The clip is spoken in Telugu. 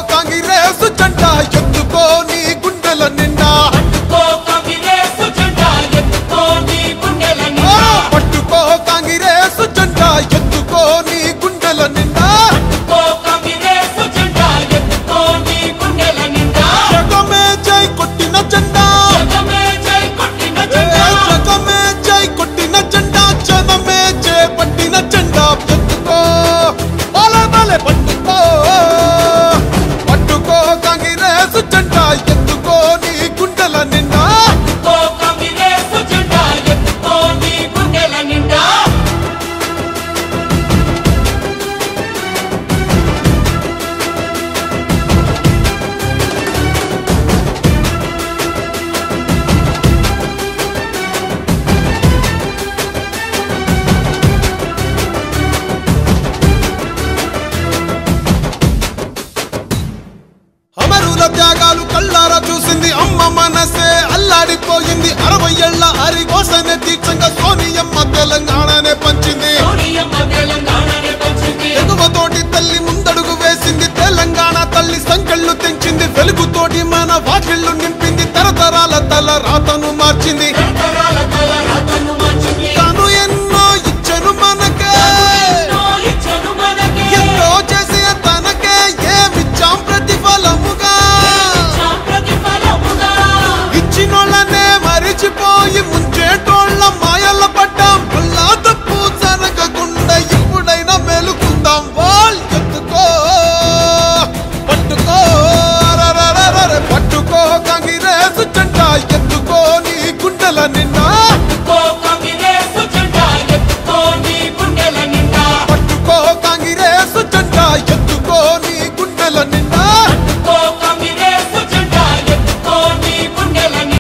కాంగ్రెస్ జెండా ఎత్తుకో నీ గుండెల నిండా పట్టుకో కాంగ్రెస్ జెండా ఎత్తుకో నీ గుండెల నిండా జగమే జై కొట్టిన జెండా జగమే జై కొట్టిన జెండా జనమే జై పట్టిన జెండా ఎత్తుకో బాలే బాలే పట్టుకో పట్టుకో కాంగ్రెస్ జెండా ఎత్తుకో నీ గుండెల నిండా అమరుల త్యాగాలు కళ్ళారా చూసింది అమ్మ మనసే అల్లాడిపోయింది 60 ఏళ్ల హరికోసనే దీక్షంగా సోనియమ్మ తెలంగాణనే పంచింది ఎగువతోటి తల్లి ముందడుగు వేసింది తెలంగాణ తల్లి సంకెళ్ళు తెంచింది వెలుగుతోటి మన వాకిళ్ళు నింపింది తరతరాల తల రాతను మార్చింది తాను ఎన్నో ఇచ్చను మనకే ఎన్నో చేసే తనకే ఏమిచ్చాం ప్రతిఫలముగా ఇచ్చినోళ్ళనే మరిచిపోయి ముంచేటోళ్ళ మాయల పడ్డాం వల్ల తప్పు జరగకుండా ఎప్పుడైనా మేలుకుందాం వాల్ ఎత్తుకో పట్టుకో పట్టుకో కాంగ్రెస్ జెండా ఎత్తుకో నీ గుండెల నిండా పట్టుకో కాంగ్రెస్ జెండా ఎత్తుకో నీ గుండెల నిండా